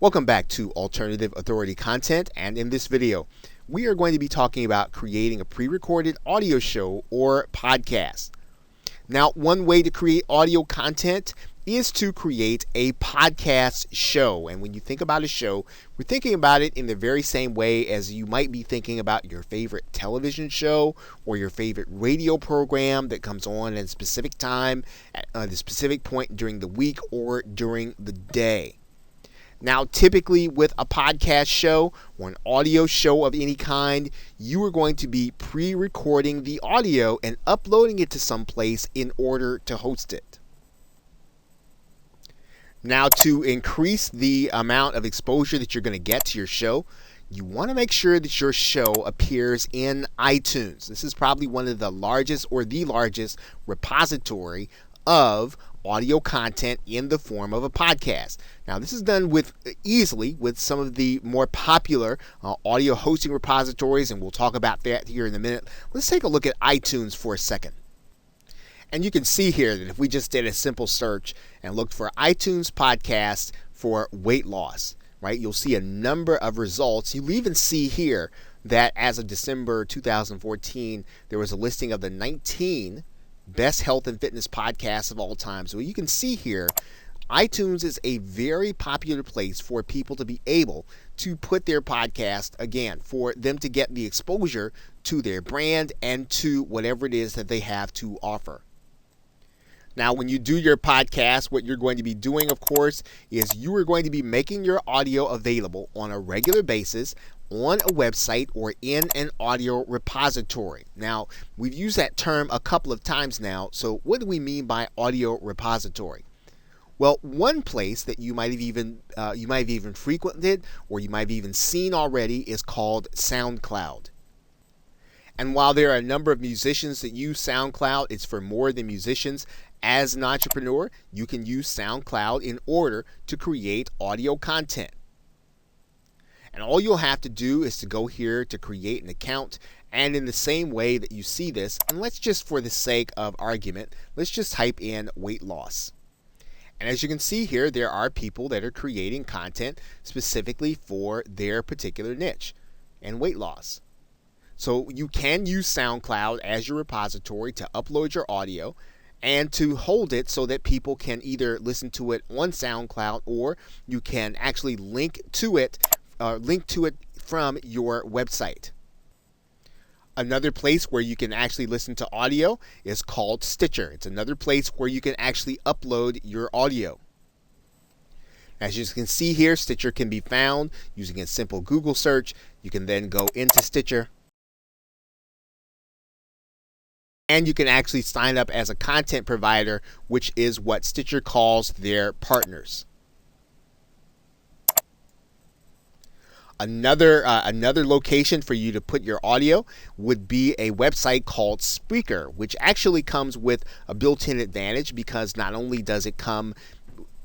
Welcome back to Alternative Authority Content, and in this video we are going to be talking about creating a pre-recorded audio show or podcast. Now, one way to create audio content is to create a podcast show. And when you think about a show, we're thinking about it in the very same way as you might be thinking about your favorite television show or your favorite radio program that comes on at a specific time, at a specific point during the week or during the day. Now, typically with a podcast show or an audio show of any kind, you are going to be pre-recording the audio and uploading it to some place in order to host it. Now, to increase the amount of exposure that you're going to get to your show, you want to make sure that your show appears in iTunes. This is probably one of the largest or the largest repository of audio content in the form of a podcast. Now, this is done easily with some of the more popular audio hosting repositories, and we'll talk about that here in a minute. Let's take a look at iTunes for a second. And you can see here that if we just did a simple search and looked for iTunes podcast for weight loss, right, you'll see a number of results. You'll even see here that as of December 2014, there was a listing of the 19 best health and fitness podcasts of all time. So you can see here, iTunes is a very popular place for people to be able to put their podcast, again, for them to get the exposure to their brand and to whatever it is that they have to offer. Now, when you do your podcast, what you're going to be doing, of course, is you are going to be making your audio available on a regular basis on a website or in an audio repository. Now, we've used that term a couple of times now. So what do we mean by audio repository? Well, one place that you might have even frequented or you might have even seen already is called SoundCloud. And while there are a number of musicians that use SoundCloud, it's for more than musicians. As an entrepreneur, you can use SoundCloud in order to create audio content. And all you'll have to do is to go here to create an account. And in the same way that you see this, and let's just, for the sake of argument, let's just type in weight loss. And as you can see here, there are people that are creating content specifically for their particular niche and weight loss. So you can use SoundCloud as your repository to upload your audio and to hold it so that people can either listen to it on SoundCloud or you can actually link to it from your website. Another place where you can actually listen to audio is called Stitcher. It's another place where you can actually upload your audio. As you can see here, Stitcher can be found using a simple Google search. You can then go into Stitcher, and you can actually sign up as a content provider, which is what Stitcher calls their partners. Another location for you to put your audio would be a website called Spreaker, which actually comes with a built-in advantage because not only does it come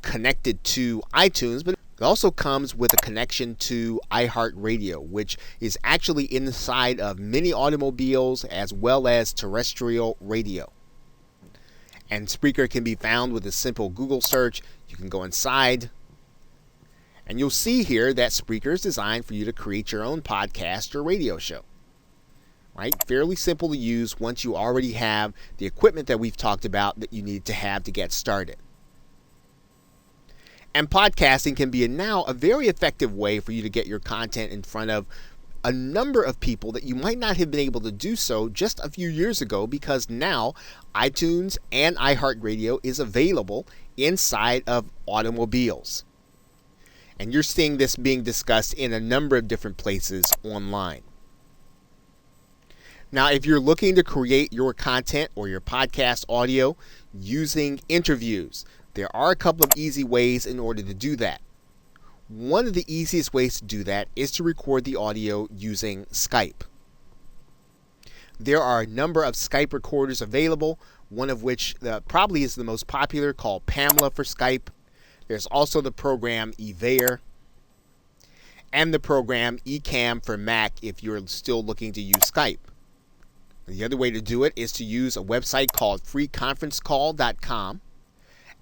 connected to iTunes, but it also comes with a connection to iHeartRadio, which is actually inside of many automobiles as well as terrestrial radio. And Spreaker can be found with a simple Google search. You can go inside, and you'll see here that Spreaker is designed for you to create your own podcast or radio show. Right? Fairly simple to use once you already have the equipment that we've talked about that you need to have to get started. And podcasting can be now a very effective way for you to get your content in front of a number of people that you might not have been able to do so just a few years ago, because now iTunes and iHeartRadio is available inside of automobiles. And you're seeing this being discussed in a number of different places online. Now, if you're looking to create your content or your podcast audio using interviews, there are a couple of easy ways in order to do that. One of the easiest ways to do that is to record the audio using Skype. There are a number of Skype recorders available, one of which probably is the most popular, called Pamela for Skype. There's also the program Evair and the program Ecamm for Mac if you're still looking to use Skype. The other way to do it is to use a website called freeconferencecall.com.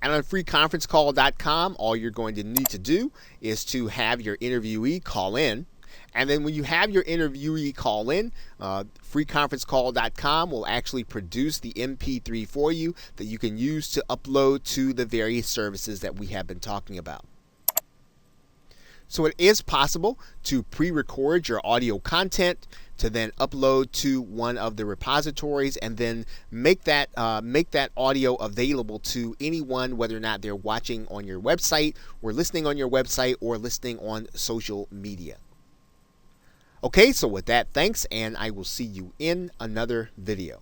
And on freeconferencecall.com, all you're going to need to do is to have your interviewee call in. And then when you have your interviewee call in, freeconferencecall.com will actually produce the MP3 for you that you can use to upload to the various services that we have been talking about. So it is possible to pre-record your audio content to then upload to one of the repositories and then make that audio available to anyone, whether or not they're watching on your website or listening on your website or listening on social media. Okay, so with that, thanks, and I will see you in another video.